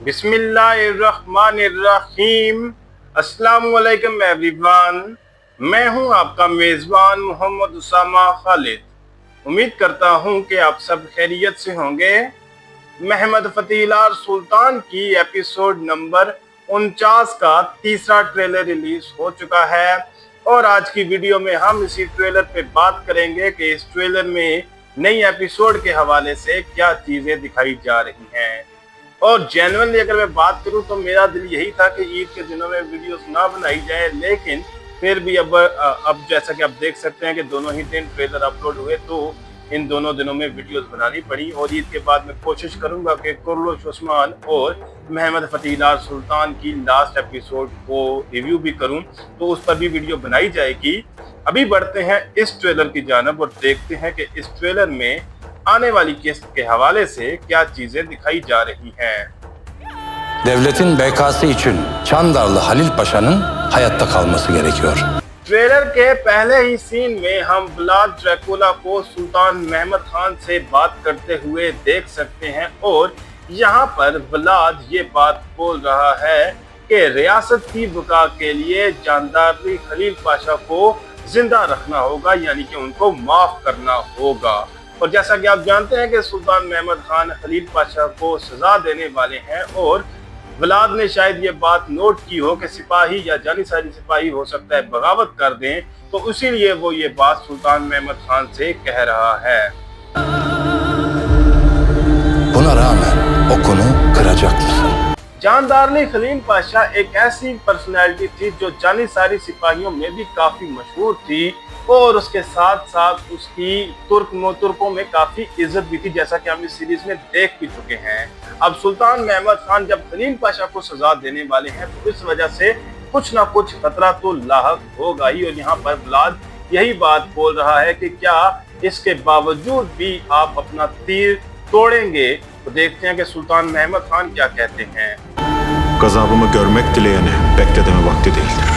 बिस्मिल्लाहिर्रहमानिर्रहीम। अस्सलामुअलैकुम एवरीवन। मैं हूं आपका मेज़बान मोहम्मद उसामा खालिद। उम्मीद करता हूं कि आप सब खैरियत से होंगे। महमद फ़तीलार सुल्तान की एपिसोड नंबर 49 का तीसरा ट्रेलर रिलीज हो चुका है और आज की वीडियो में हम इसी ट्रेलर पे बात करेंगे कि इस ट्रेलर में नई एपिसोड के हवाले से क्या चीज़ें दिखाई जा रही हैं। और जेन्युइनली अगर मैं बात करूं तो मेरा दिल यही था कि ईद के दिनों में वीडियोस ना बनाई जाए, लेकिन फिर भी अब जैसा कि आप देख सकते हैं कि दोनों ही दिन ट्रेलर अपलोड हुए तो इन दोनों दिनों में वीडियोस बनानी पड़ी। और ईद के बाद मैं कोशिश करूंगा कि कुर्रश उस्मान और महमद फ़तीलार सुल्तान की लास्ट एपिसोड को रिव्यू भी करूं, तो उस पर भी वीडियो बनाई जाएगी। अभी बढ़ते हैं इस ट्रेलर की जानब और देखते हैं कि इस ट्रेलर में आने वाली किस्त के हवाले से क्या चीजें दिखाई जा रही हैं। Devletin bekası için Çandarlı Halil Paşa'nın hayatta kalması gerekiyor. Trailer के पहले ही सीन में हम व्लाद ड्रैकुला को सुल्तान महमद खान से बात करते हुए देख सकते हैं और यहाँ पर व्लाद ये बात बोल रहा है कि रियासत की बका के लिए जानदारी खलील पाशा को जिंदा रखना होगा, यानी कि उनको माफ करना होगा। और जैसा कि आप जानते हैं कि सुल्तान महमद खान खलील पाशा को सजा देने वाले हैं और व्लाद ने शायद ये बात नोट की हो कि सिपाही या जानिसारी सिपाही हो सकता है बगावत कर दें, तो इसीलिए वो ये बात सुल्तान महमद खान से कह रहा है। Buna rağmen o konu kıracak mısın? जानदारली Khalil Pasha एक ऐसी पर्सनैलिटी थी जो जानिसारी सिपाहियों में भी काफी मशहूर थी और उसके साथ साथ उसकी तुर्कों में काफी इज्जत भी थी, जैसा कि हम इस सीरीज में देख भी चुके हैं। अब सुल्तान महमद खान जब खलील पाशा को सजा देने वाले हैं तो इस वजह से कुछ ना कुछ खतरा तो लाहक होगा ही। और यहाँ पर व्लाद यही बात बोल रहा है कि क्या इसके बावजूद भी आप अपना तीर तोड़ेंगे। तो देखते हैं कि सुल्तान महमद खान क्या कहते हैं। Gazabımı görmek dileyene bekledeme vakti değildir.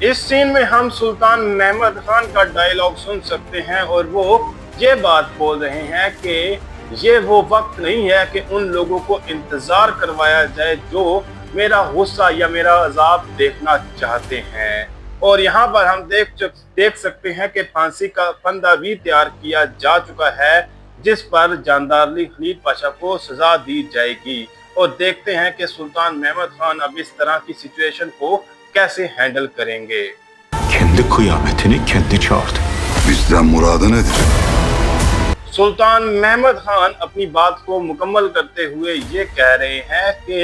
इस सीन में हम सुल्तान महमद खान का डायलॉग सुन सकते हैं और वो ये बात बोल रहे हैं कि ये वो वक्त नहीं है कि उन लोगों को इंतजार करवाया जाए जो मेरा गुस्सा या मेरा अजाब देखना चाहते हैं। और यहाँ पर हम देख सकते हैं कि फांसी का फंदा भी तैयार किया जा चुका है जिस पर जानदारली खलील पाशा को सजा दी जाएगी। और देखते हैं कि सुल्तान महमद खान अब इस तरह की सिचुएशन को कैसे हैंडल करेंगे। Kendi kıyametini kendi çağırdı. Bizden muradı nedir? सुल्तान महमद खान अपनी बात को मुकम्मल करते हुए ये कह रहे हैं कि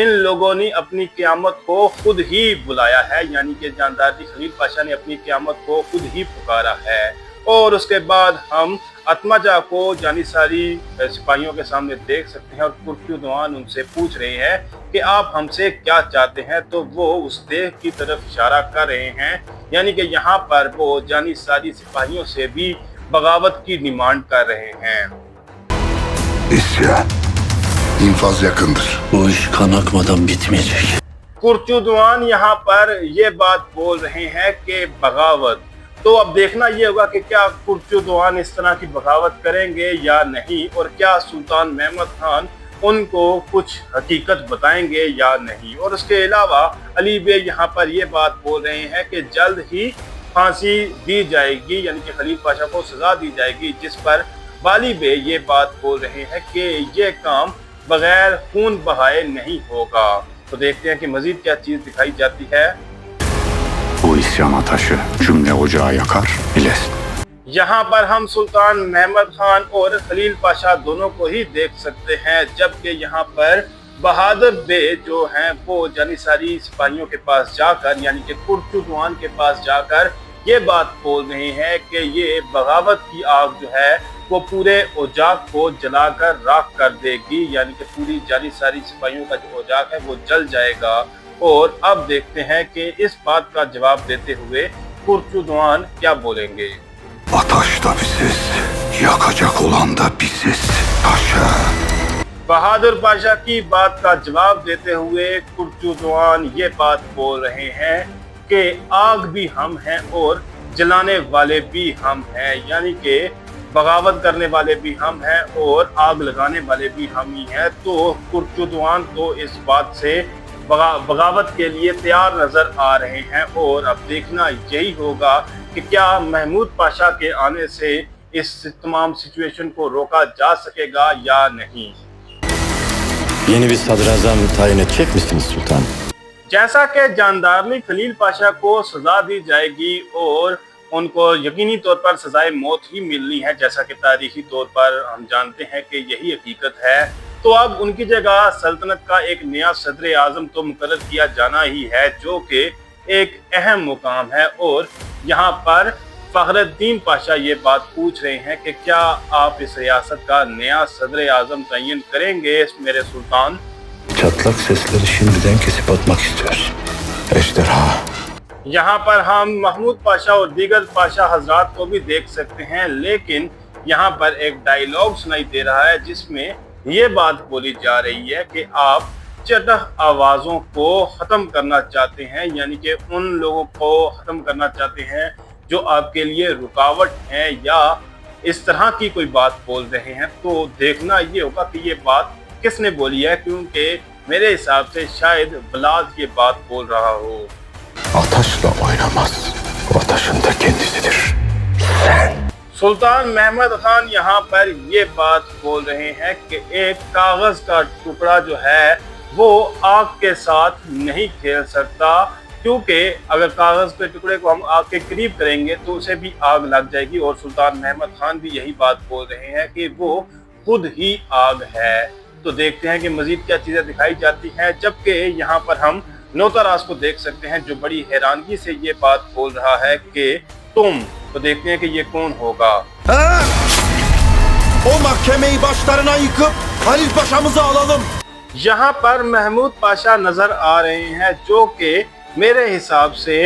इन लोगों ने अपनी क़यामत को खुद ही बुलाया है, यानी कि जानदारली खलील पाशा ने अपनी क़यामत को खुद ही पुकारा है। और उसके बाद हम अतमजा को जानिसारी सिपाहियों के सामने देख सकते हैं और कुर्तुदवान उनसे पूछ रहे हैं कि आप हमसे क्या चाहते हैं, तो वो उस देह की तरफ इशारा कर रहे हैं, यानी कि यहाँ पर वो जानिसारी सिपाहियों से भी बगावत की डिमांड कर रहे हैं। İsyan. İnfaz yakındır. Bu iş kan akmadan bitmeyecek. कुर्तुदवान यहाँ पर ये बात बोल रहे हैं कि बगावत, तो अब देखना ये होगा कि क्या कुर्तुदवान इस तरह की बगावत करेंगे या नहीं, और क्या सुल्तान महमद खान उनको कुछ हकीकत बताएंगे या नहीं। और उसके अलावा अली बे यहाँ पर ये बात बोल रहे हैं कि जल्द ही फांसी दी जाएगी, यानी कि खलील पाशा को सजा दी जाएगी, जिस पर वाली बे ये बात बोल रहे हैं कि ये काम बगैर खून बहाए नहीं होगा। तो देखते हैं कि मजीद क्या चीज़ दिखाई जाती है। Bu isyana taşı cümle ocağı yakar bilesin. यहाँ पर हम सुल्तान महमद खान और खलील पाशा दोनों को ही देख सकते हैं, जबकि यहाँ पर बहादुर बे जो हैं वो जानिसारी सिपाहियों के पास जाकर, यानी कि कुर्तुदवान के पास जाकर ये बात बोल रहे हैं कि ये बगावत की आग जो है वो पूरे ओजाक को जलाकर राख कर देगी, यानी कि पूरी जानिसारी सिपाहियों का जो ओजाक है वो जल जाएगा। और अब देखते हैं कि इस बात का जवाब देते हुए कुर्तुदवान क्या बोलेंगे। Ataş da biziz. Yakacak olan da biziz. Paşa. बहादुर पाशा की बात का जवाब देते हुए कुर्तुदवान ये बात बोल रहे हैं कि आग भी हम हैं और जलाने वाले भी हम हैं, यानी कि बगावत करने वाले भी हम हैं और आग लगाने वाले भी हम ही हैं। तो कुर्तुद्वान तो इस बात से बगावत के लिए तैयार नजर आ रहे हैं और अब देखना यही होगा कि क्या महमूद पाशा के आने से इस तमाम सिचुएशन को रोका जा सकेगा या नहीं। Yeni bir sadrazam tayin edecek misiniz sultan? जैसा कि जानदारली खलील पाशा को सजा दी जाएगी और उनको यकीनी तौर पर सजाए मौत ही मिलनी है, जैसा कि तारीखी तौर पर हम जानते हैं कि यही हकीकत है, तो अब उनकी जगह सल्तनत का एक नया सदर आजम तो मुकर्रर किया जाना ही है, जो कि एक अहम मुकाम है। और यहाँ पर फखरुद्दीन पाशा ये बात पूछ रहे हैं कि क्या आप इस रियासत का नया सदर आजम तयन करेंगे मेरे सुल्तान। Çatlak sesleri şimdiden kesip atmak istiyor. Ejderha. यहाँ पर हम महमूद पाशा और दीगर पाशा हजरात को भी देख सकते हैं, लेकिन यहाँ पर एक डायलॉग सुनाई दे रहा है जिसमें ये बात बोली जा रही है कि आप चटख आवाज़ों को ख़त्म करना चाहते हैं, यानी कि उन लोगों को ख़त्म करना चाहते हैं जो आपके लिए रुकावट है या इस तरह की कोई बात बोल रहे हैं। तो देखना ये होगा कि ये बात किसने बोली है, क्योंकि मेरे हिसाब से शायद बलाज ये बात बोल रहा हो। Ataşla oynamaz. O ataşın da kendisidir. सुल्तान महमद खान यहाँ पर ये बात बोल रहे हैं कि एक कागज का टुकड़ा जो है वो आग के साथ नहीं खेल सकता, क्योंकि अगर कागज के टुकड़े को हम आग के करीब करेंगे तो उसे भी आग लग जाएगी। और सुल्तान महमद खान भी यही बात बोल रहे हैं कि वो खुद ही आग है। तो देखते हैं कि मजीद क्या चीजें दिखाई जाती हैं, जबकि यहाँ पर हम नौतराज को देख सकते हैं जो बड़ी हैरानगी से ये बात बोल रहा है कि तुम। तो देखते हैं कि ये कौन होगा। O mahkemeyi başlarına yıkıp Halil Paşa'mızı alalım. यहाँ पर महमूद पाशा नजर आ रहे हैं, जो कि मेरे हिसाब से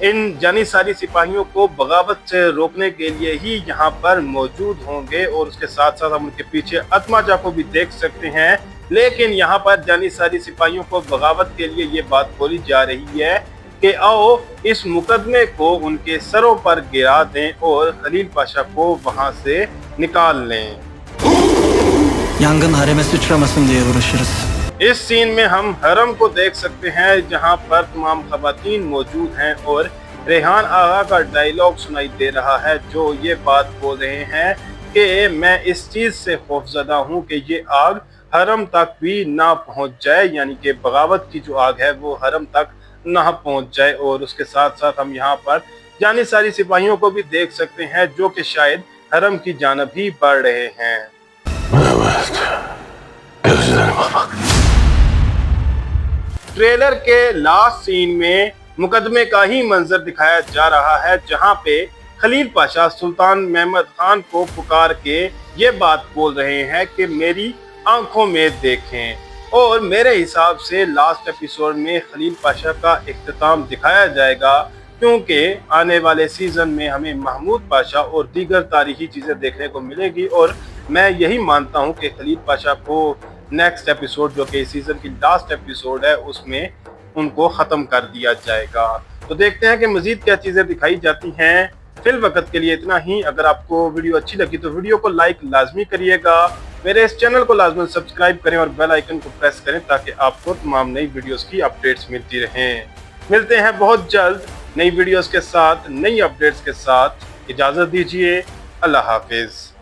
इन जानिसारी सिपाहियों को बगावत से रोकने के लिए ही यहाँ पर मौजूद होंगे। और उसके साथ साथ हम उनके पीछे अतमाजा को भी देख सकते हैं, लेकिन यहाँ पर जानिसारी सिपाहियों को बगावत के लिए ये बात बोली जा रही है कि आओ इस मुकदमे को उनके सरों पर गिरा दें और खलील पाशा को वहाँ से निकाल लें। Yangın hareme sıçramasın diye uğraşırız. इस सीन में हम हरम को देख सकते हैं जहां पर तमाम खवातीन मौजूद हैं और रेहान आगा का डायलॉग सुनाई दे रहा है, जो ये बात बोल रहे हैं कि मैं इस चीज़ से खौफजदा हूं कि ये आग हरम तक भी ना पहुंच जाए, यानी कि बगावत की जो आग है वो हरम तक ना पहुंच जाए। और उसके साथ साथ हम यहाँ पर जानिसारी सिपाहियों को भी देख सकते हैं जो कि शायद हरम की जानब ही बढ़ रहे हैं। ट्रेलर के लास्ट सीन में मुकदमे का ही मंजर दिखाया जा रहा है, जहां पे खलील पाशा सुल्तान महमद खान को पुकार के ये बात बोल रहे हैं कि मेरी आंखों में देखें। और मेरे हिसाब से लास्ट एपिसोड में खलील पाशा का इख्तिताम दिखाया जाएगा, क्योंकि आने वाले सीजन में हमें महमूद पाशा और दीगर तारीखी चीज़ें देखने को मिलेगी। और मैं यही मानता हूं कि खलील पाशा को नेक्स्ट एपिसोड, जो कि सीजन की लास्ट एपिसोड है, उसमें उनको ख़त्म कर दिया जाएगा। तो देखते हैं कि मज़ीद क्या चीज़ें दिखाई जाती हैं। फिल वक्त के लिए इतना ही। अगर आपको वीडियो अच्छी लगी तो वीडियो को लाइक लाजमी करिएगा, मेरे इस चैनल को लाजमी सब्सक्राइब करें और बेल आइकन को प्रेस करें ताकि आपको तमाम नई वीडियोस की अपडेट्स मिलती रहें। मिलते हैं बहुत जल्द नई वीडियोस के साथ, नई अपडेट्स के साथ। इजाज़त दीजिए। अल्लाह हाफिज़।